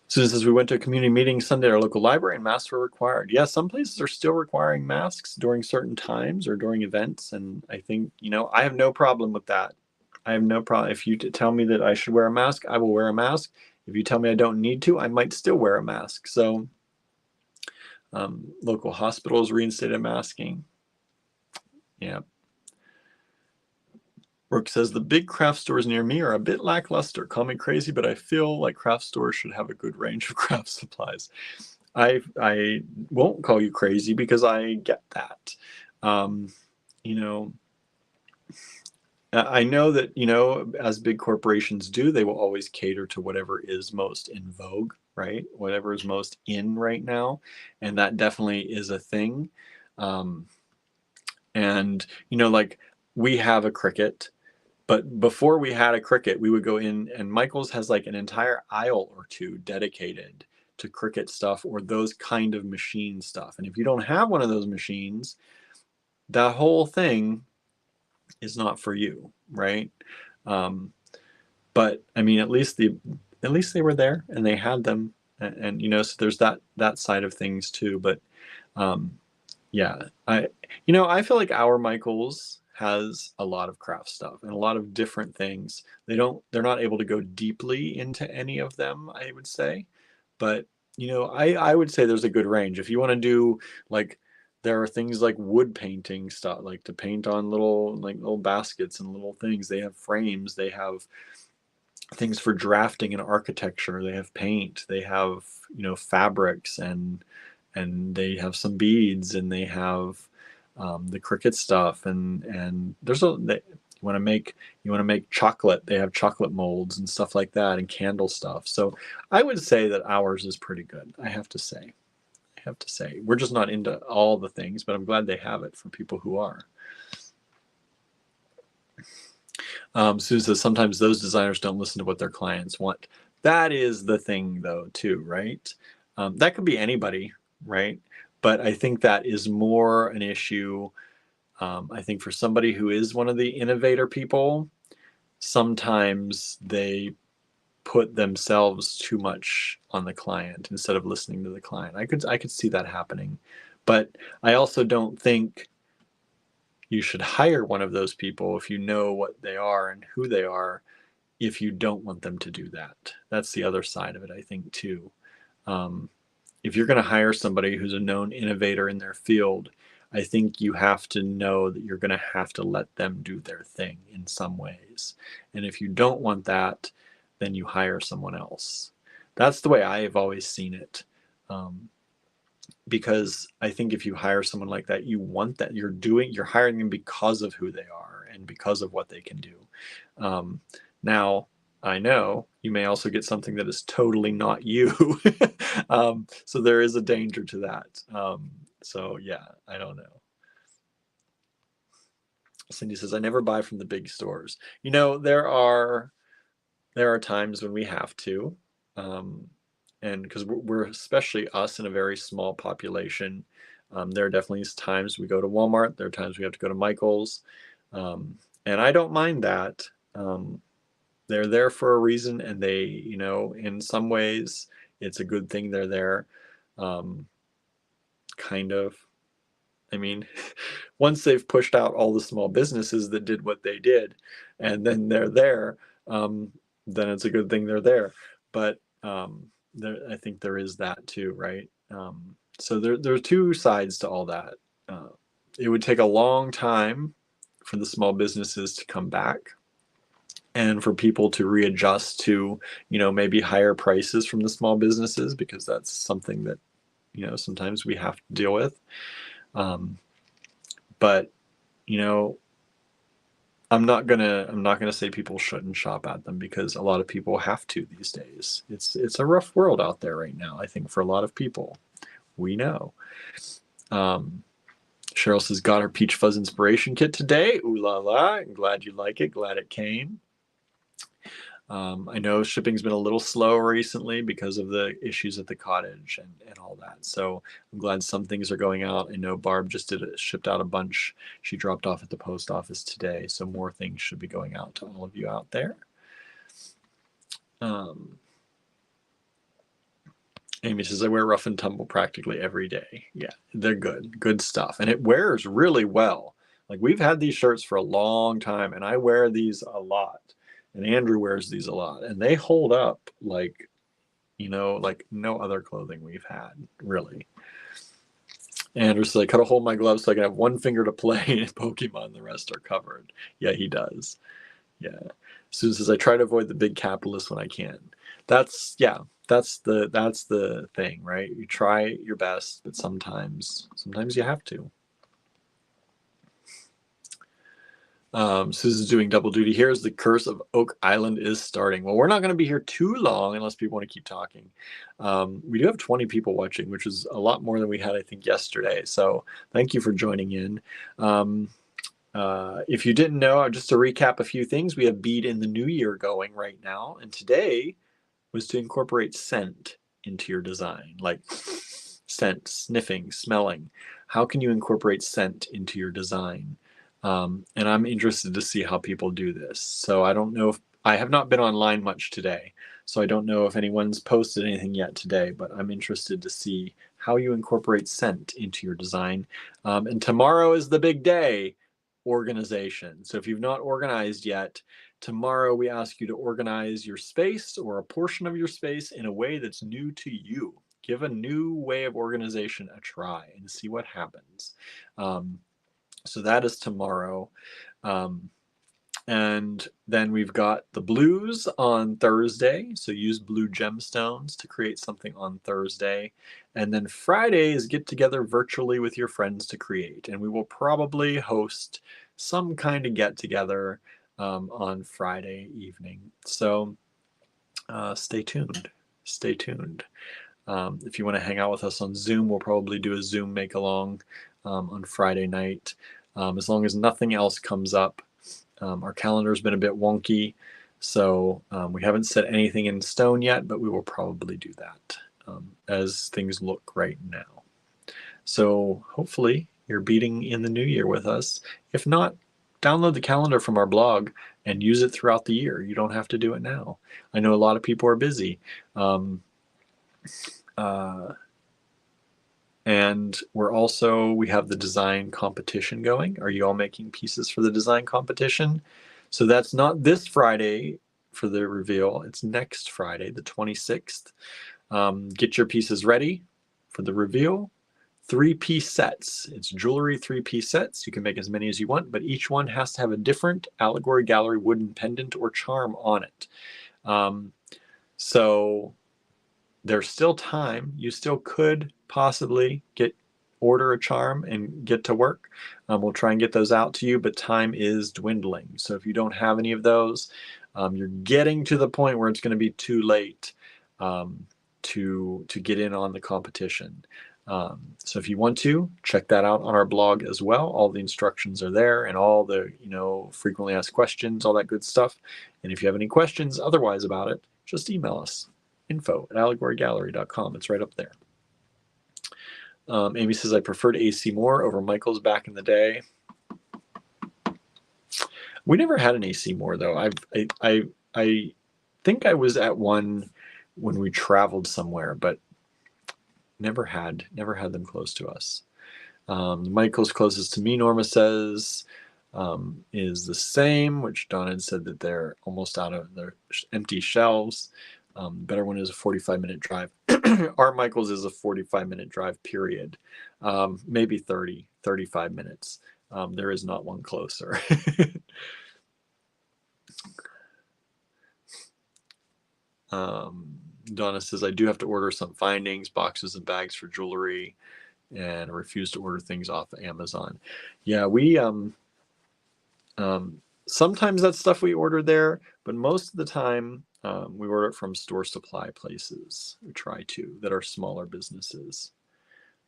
Susan says, we went to a community meeting Sunday at our local library and masks were required. Yeah, some places are still requiring masks during certain times or during events. And I think, I have no problem with that. I have no problem. If you tell me that I should wear a mask, I will wear a mask. If you tell me I don't need to, I might still wear a mask. So local hospitals reinstated masking. Yeah. Brooke says, the big craft stores near me are a bit lackluster. Call me crazy, but I feel like craft stores should have a good range of craft supplies. I won't call you crazy because I get that. I know that, as big corporations do, they will always cater to whatever is most in vogue, right? Whatever is most in right now. And that definitely is a thing. And, like we have a Cricut, but before we had a Cricut, we would go in, and Michael's has like an entire aisle or two dedicated to Cricut stuff or those kind of machine stuff. And if you don't have one of those machines, that whole thing is not for you, right? But I mean, at least they were there and they had them, and so there's that side of things too. But yeah, I feel like our Michael's has a lot of craft stuff and a lot of different things. They're not able to go deeply into any of them, I would say, but I would say there's a good range. If you want to do, like, there are things like wood painting stuff, like to paint on little baskets and little things. They have frames, they have things for drafting and architecture, they have paint, they have fabrics, and they have some beads, and they have the Cricut stuff, and there's you want to make chocolate, they have chocolate molds and stuff like that, and candle stuff. So I would say that ours is pretty good. I have to say we're just not into all the things, but I'm glad they have it for people who are. Susan says, sometimes those designers don't listen to what their clients want. That is the thing, though, too, right? That could be anybody, right? But I think that is more an issue. I think for somebody who is one of the innovator people, sometimes they put themselves too much on the client instead of listening to the client. I could see that happening. But I also don't think you should hire one of those people if you know what they are and who they are, if you don't want them to do that. That's the other side of it, I think, too. If you're going to hire somebody who's a known innovator in their field, I think you have to know that you're going to have to let them do their thing in some ways. And if you don't want that, then you hire someone else. That's the way I have always seen it. Because I think if you hire someone like that, you want that. You're hiring them because of who they are and because of what they can do. Now, I know you may also get something that is totally not you. So there is a danger to that. So yeah, I don't know. Cindy says, I never buy from the big stores. There are times when we have to. And because we're, especially us, in a very small population, there are definitely times we go to Walmart. There are times we have to go to Michael's. And I don't mind that. They're there for a reason, and they, in some ways, it's a good thing they're there. Kind of. I mean, once they've pushed out all the small businesses that did what they did, and then they're there, then it's a good thing they're there. But I think there is that too, right? So there are two sides to all that. It would take a long time for the small businesses to come back, and for people to readjust to, maybe higher prices from the small businesses, because that's something that, sometimes we have to deal with. But you know, I'm not gonna say people shouldn't shop at them, because a lot of people have to these days. It's a rough world out there right now, I think, for a lot of people. We know. Um, Cheryl says, got her Peach Fuzz inspiration kit today. Ooh la la. I'm glad you like it. Glad it came. I know shipping's been a little slow recently because of the issues at the cottage and all that. So I'm glad some things are going out. I know Barb just shipped out a bunch. She dropped off at the post office today. So more things should be going out to all of you out there. Amy says, I wear Rough and Tumble practically every day. Yeah, they're good. Good stuff. And it wears really well. Like, we've had these shirts for a long time, and I wear these a lot. And Andrew wears these a lot. And they hold up like, like no other clothing we've had, really. Andrew says, I cut a hole in my glove so I can have one finger to play in Pokemon. The rest are covered. Yeah, he does. Yeah. Susan says, I try to avoid the big capitalists when I can. That's the thing, right? You try your best, but sometimes you have to. Susan's doing double duty here as the Curse of Oak Island is starting. Well, we're not going to be here too long unless people want to keep talking. We do have 20 people watching, which is a lot more than we had, I think, yesterday. So thank you for joining in. If you didn't know, just to recap a few things, we have Bead in the New Year going right now. And today was to incorporate scent into your design, like scent, sniffing, smelling. How can you incorporate scent into your design? And I'm interested to see how people do this. So I don't know if I have not been online much today, so I don't know if anyone's posted anything yet today, but I'm interested to see how you incorporate scent into your design. And tomorrow is the big day, organization. So if you've not organized yet, tomorrow we ask you to organize your space or a portion of your space in a way that's new to you. Give a new way of organization a try and see what happens. So that is tomorrow. And then we've got the blues on Thursday. So use blue gemstones to create something on Thursday. And then Friday is get together virtually with your friends to create. And we will probably host some kind of get together on Friday evening. So stay tuned. Stay tuned. If you want to hang out with us on Zoom, we'll probably do a Zoom make along on Friday night. As long as nothing else comes up. Our calendar's been a bit wonky, so we haven't set anything in stone yet, but we will probably do that as things look right now. So hopefully you're beating in the new year with us. If not, download the calendar from our blog and use it throughout the year. You don't have to do it now. I know a lot of people are busy. And we have the design competition going. Are you all making pieces for the design competition? So that's not this Friday for the reveal. It's next Friday, the 26th. Get your pieces ready for the reveal. 3-piece sets. It's jewelry 3-piece sets. You can make as many as you want, but each one has to have a different Allegory Gallery wooden pendant or charm on it. So there's still time. You still could possibly order a charm and get to work. We'll try and get those out to you, but time is dwindling. So if you don't have any of those, you're getting to the point where it's going to be too late to get in on the competition. So if you want to, check that out on our blog as well. All the instructions are there and all the frequently asked questions, all that good stuff. And if you have any questions otherwise about it, just email us. info@allegorygallery.com. It's right up there. Amy says, I preferred AC Moore over Michael's back in the day. We never had an AC Moore though. I think I was at one when we traveled somewhere, but never had them close to us. Michael's closest to me, Norma says, is the same, which Donna had said that they're almost out of their empty shelves. Better one is a 45-minute drive. Our Michael's is a 45-minute drive, period. Maybe 30, 35 minutes. There is not one closer. Donna says, I do have to order some findings, boxes and bags for jewelry. and refuse to order things off of Amazon. Yeah, we sometimes that's stuff we order there, but most of the time we order it from store supply places. We try to that are smaller businesses.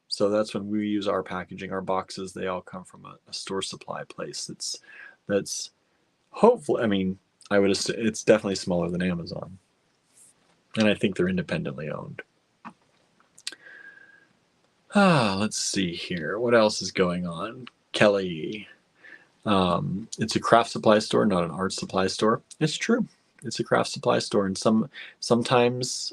So that's when we use our packaging. Our boxes, they all come from a store supply place. That's hopefully. I mean, I would assume it's definitely smaller than Amazon, and I think they're independently owned. Let's see here. What else is going on? Kelly. It's a craft supply store, not an art supply store. It's true. It's a craft supply store, and sometimes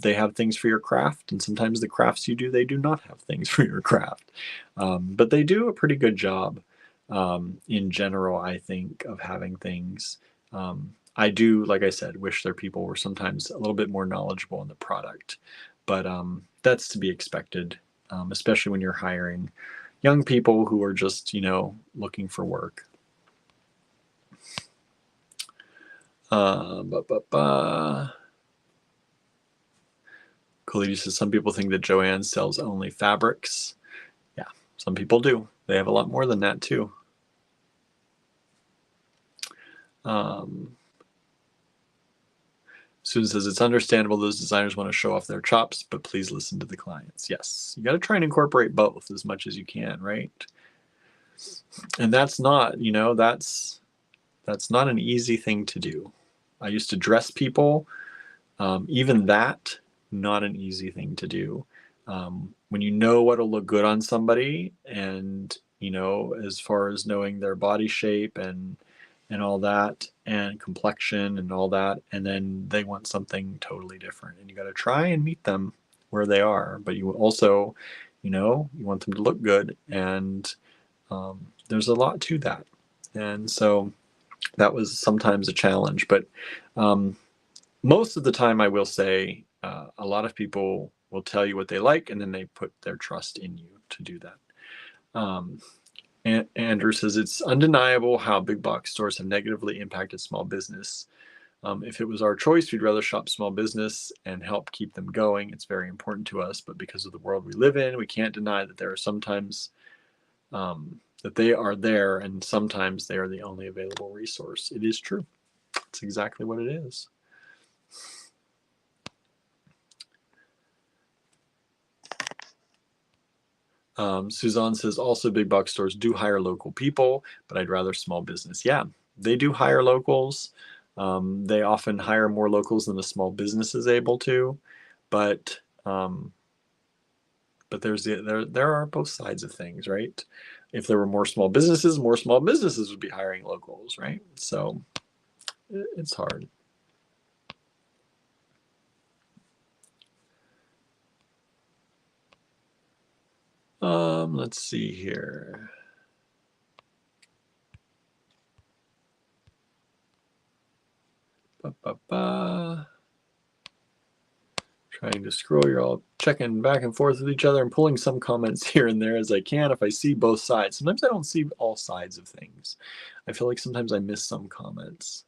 they have things for your craft, and sometimes the crafts you do, they do not have things for your craft. But they do a pretty good job in general, I think, of having things. I do, like I said, wish their people were sometimes a little bit more knowledgeable in the product, but that's to be expected, especially when you're hiring young people who are just, looking for work. Khalidi says some people think that Joanne sells only fabrics. Yeah, some people do. They have a lot more than that too. Susan says it's understandable those designers want to show off their chops, but please listen to the clients. Yes, you got to try and incorporate both as much as you can, right? And that's not, that's not an easy thing to do. I used to dress people. Even that, not an easy thing to do. When you know what'll look good on somebody, and as far as knowing their body shape and all that, and complexion and all that, and then they want something totally different, and you got to try and meet them where they are, but you also, you want them to look good, and there's a lot to that, and so that was sometimes a challenge, but most of the time, I will say, a lot of people will tell you what they like, and then they put their trust in you to do that. Andrew says, it's undeniable how big box stores have negatively impacted small business. If it was our choice, we'd rather shop small business and help keep them going. It's very important to us, but because of the world we live in, we can't deny that there are sometimes that they are there, and sometimes they are the only available resource. It is true. It's exactly what it is. Suzanne says, also big box stores do hire local people, but I'd rather small business. Yeah, they do hire locals. They often hire more locals than a small business is able to, but there are both sides of things, right? If there were more small businesses would be hiring locals, right? So it's hard. Let's see here. Trying to scroll, you're all checking back and forth with each other and pulling some comments here and there as I can if I see both sides. Sometimes I don't see all sides of things. I feel like sometimes I miss some comments.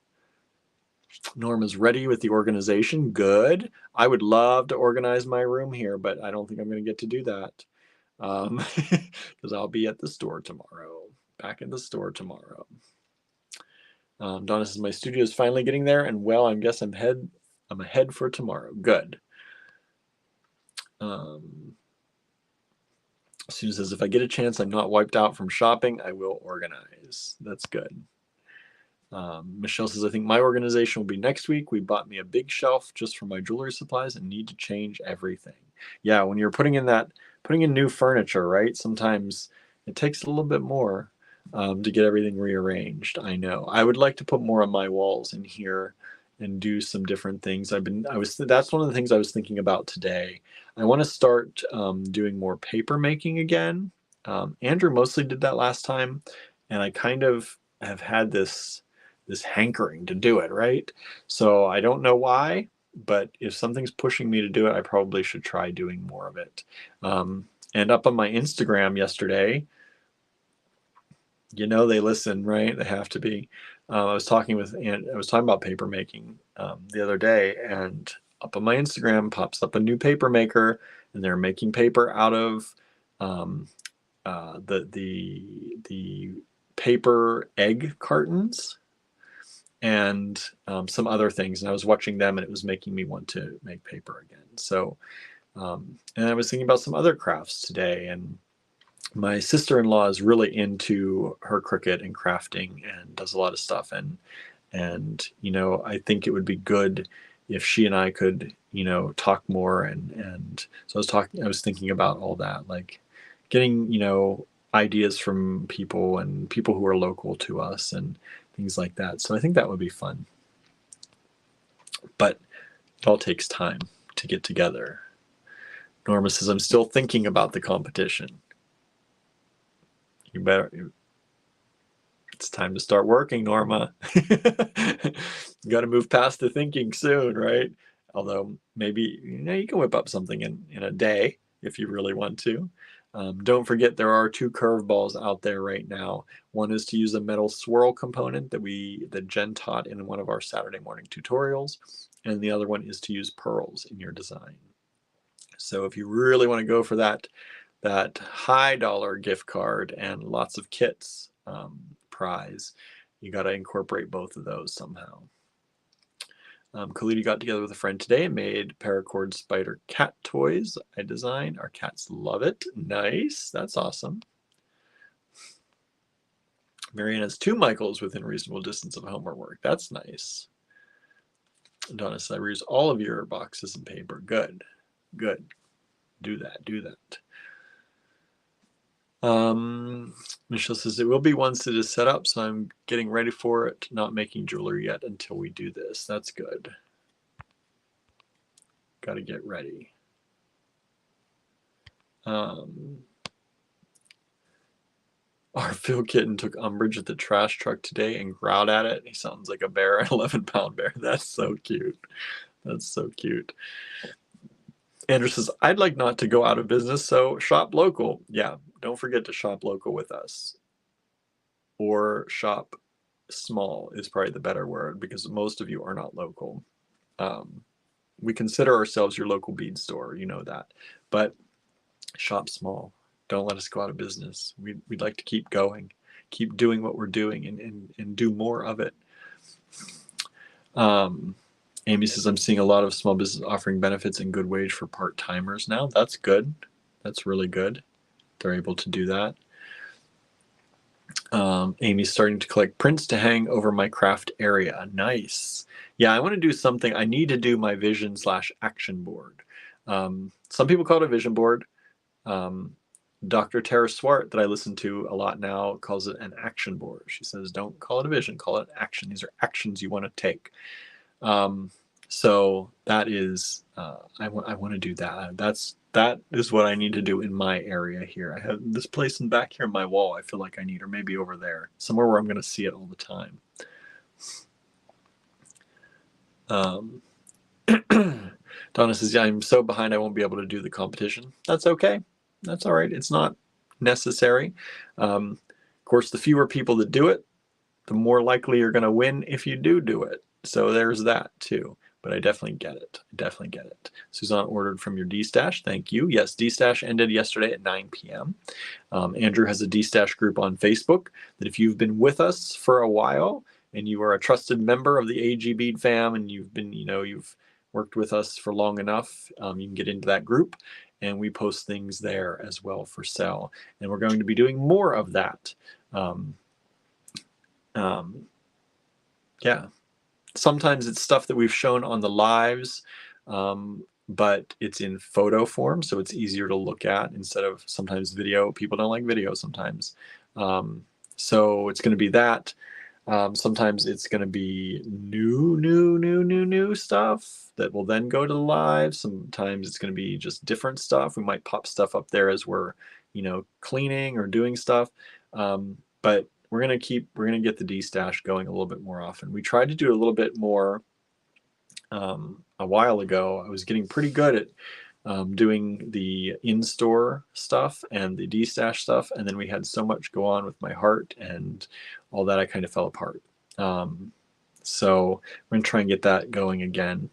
Norma's ready with the organization. Good. I would love to organize my room here, but I don't think I'm going to get to do that because I'll be at the store tomorrow. Back at the store tomorrow. Donna says my studio is finally getting there, and well, I guess I'm ahead for tomorrow. Good. Susan says, if I get a chance, I'm not wiped out from shopping, I will organize. That's good. Michelle says, I think my organization will be next week. We bought me a big shelf just for my jewelry supplies and need to change everything. Yeah, when you're putting in new furniture, right? Sometimes it takes a little bit more to get everything rearranged. I know. I would like to put more on my walls in here and do some different things. That's one of the things I was thinking about today. I want to start doing more paper making again. Andrew mostly did that last time, and I kind of have had this hankering to do it, right? So I don't know why, but if something's pushing me to do it, I probably should try doing more of it. And up on my Instagram yesterday, they listen, right? They have to be. I was talking about paper making the other day, and up on my Instagram pops up a new paper maker, and they're making paper out of the paper egg cartons and some other things. And I was watching them, and it was making me want to make paper again. So, and I was thinking about some other crafts today. And my sister-in-law is really into her Cricut and crafting and does a lot of stuff. And I think it would be good if she and I could talk more. And so I was thinking about all that, like getting ideas from people and people who are local to us and things like that. So I think that would be fun, but it all takes time to get together. Norma says, I'm still thinking about the competition. It's time to start working, Norma. You got to move past the thinking soon, right? Although maybe you can whip up something in a day if you really want to. Don't forget, there are 2 curveballs out there right now. One is to use a metal swirl component that Jen taught in one of our Saturday morning tutorials, and the other one is to use pearls in your design. So if you really want to go for that high dollar gift card and lots of kits prize, you got to incorporate both of those somehow. Khalidi got together with a friend today and made paracord spider cat toys I designed. Our cats love it. Nice. That's awesome. Marianne has 2 Michaels within reasonable distance of home or work. That's nice. Donna says, I reuse all of your boxes and paper. Good. Good. Do that. Do that. Michelle says, it will be once it is set up, so I'm getting ready for it, not making jewelry yet until we do this. That's good. Got to get ready. Our Phil kitten took umbrage at the trash truck today and growled at it. He sounds like a bear, an 11-pound bear. That's so cute. That's so cute. Andrew says, I'd like not to go out of business, so shop local. Yeah, don't forget to shop local with us. Or shop small is probably the better word, because most of you are not local. We consider ourselves your local bead store, you know that. But shop small. Don't let us go out of business. We'd like to keep going, keep doing what we're doing and do more of it. Amy says, I'm seeing a lot of small business offering benefits and good wage for part-timers now. That's good. That's really good. They're able to do that. Amy's starting to collect prints to hang over my craft area. Nice. Yeah, I want to do something. I need to do my vision/action board. Some people call it a vision board. Dr. Tara Swart, that I listen to a lot now, calls it an action board. She says, don't call it a vision, call it action. These are actions you want to take. So that is, I want to do that. That is what I need to do in my area here. I have this place in back here on my wall I feel like I need, or maybe over there, somewhere where I'm going to see it all the time. Donna says, yeah, I'm so behind I won't be able to do the competition. That's okay. That's all right. It's not necessary. Of course, the fewer people that do it, the more likely you're going to win if you do it. So there's that too. But I definitely get it. I definitely get it. Suzanne ordered from your D-Stash. Thank you. Yes, D-Stash ended yesterday at 9 p.m. Andrew has a D-Stash group on Facebook that if you've been with us for a while and you are a trusted member of the AG Bead fam and you've been, you've worked with us for long enough, you can get into that group. And we post things there as well for sale. And we're going to be doing more of that. Yeah. Sometimes it's stuff that we've shown on the lives, but it's in photo form, so it's easier to look at instead of sometimes video. People don't like video sometimes. So it's going to be that. Sometimes it's going to be new stuff that will then go to the live. Sometimes it's going to be just different stuff. We might pop stuff up there as we're, cleaning or doing stuff. But we're going to get the D-Stash going a little bit more often. We tried to do a little bit more a while ago. I was getting pretty good at doing the in-store stuff and the D-Stash stuff. And then we had so much go on with my heart and all that, I kind of fell apart. So we're going to try and get that going again.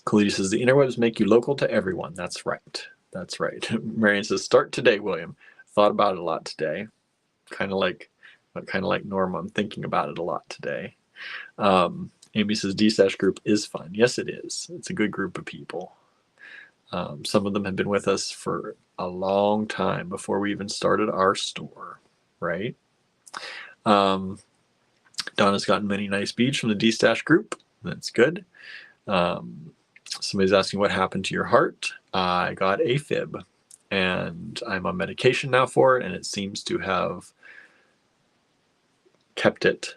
Khalidi says, the interwebs make you local to everyone. That's right. That's right. Marion says, start today, William. Thought about it a lot today. Kind of like Norma, I'm thinking about it a lot today. Amy says, D-Stash group is fun. Yes, it is. It's a good group of people. Some of them have been with us for a long time before we even started our store, right? Donna's gotten many nice beads from the D-Stash group. That's good. Somebody's asking what happened to your heart. I got AFib, and I'm on medication now for it, and it seems to have kept it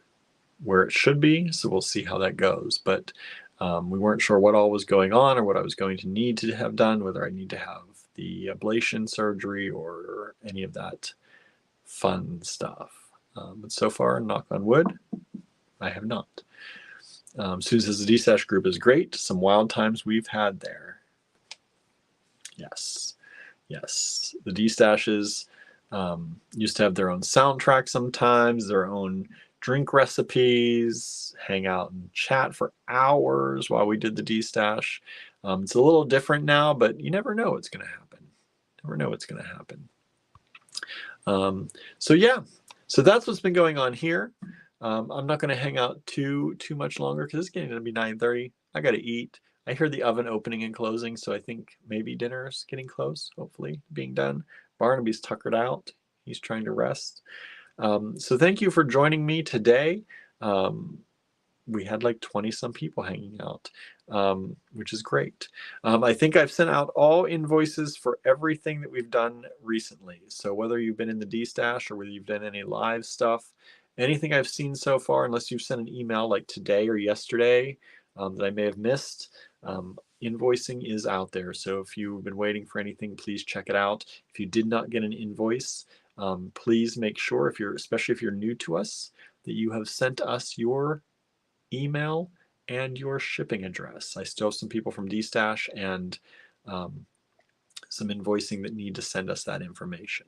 where it should be. So we'll see how that goes. But we weren't sure what all was going on or what I was going to need to have done, whether I need to have the ablation surgery or any of that fun stuff. But so far, knock on wood, I have not. Susan says the D-Stash group is great. Some wild times we've had there. Yes. The D-Stashes used to have their own soundtrack sometimes, their own drink recipes, hang out and chat for hours while we did the D-Stash. It's a little different now, but you never know what's going to happen. So that's what's been going on here. I'm not going to hang out too much longer because it's getting to be 9:30. I got to eat. I hear the oven opening and closing, so I think maybe dinner's getting close, hopefully, being done. Barnaby's tuckered out. He's trying to rest. So thank you for joining me today. We had like 20-some people hanging out, which is great. I think I've sent out all invoices for everything that we've done recently. So whether you've been in the D-Stash or whether you've done any live stuff, anything I've seen so far, unless you've sent an email like today or yesterday that I may have missed, invoicing is out there. So if you've been waiting for anything, please check it out. If you did not get an invoice, please make sure, especially if you're new to us, that you have sent us your email and your shipping address. I still have some people from D-Stash and some invoicing that need to send us that information.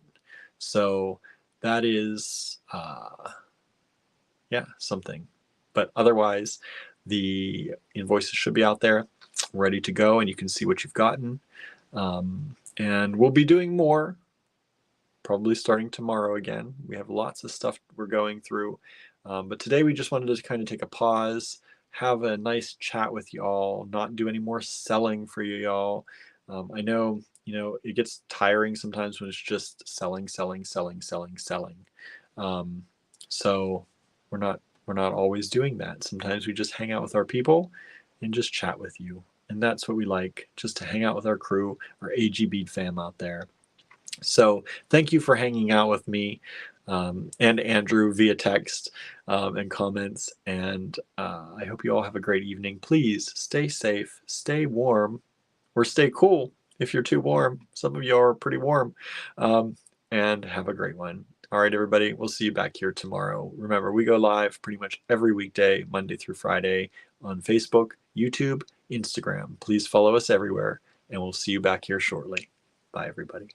So that is something. But otherwise, the invoices should be out there, ready to go, and you can see what you've gotten. And we'll be doing more, probably starting tomorrow again. We have lots of stuff we're going through. But today we just wanted to kind of take a pause, have a nice chat with y'all, not do any more selling for y'all. I know, it gets tiring sometimes when it's just selling. So we're not always doing that. Sometimes we just hang out with our people and just chat with you. And that's what we like, just to hang out with our crew, our AG Bead fam out there. So thank you for hanging out with me and Andrew via text and comments. And I hope you all have a great evening. Please stay safe, stay warm, or stay cool if you're too warm. Some of you are pretty warm. And have a great one. All right, everybody, we'll see you back here tomorrow. Remember, we go live pretty much every weekday, Monday through Friday, on Facebook, YouTube, Instagram. Please follow us everywhere, and we'll see you back here shortly. Bye, everybody.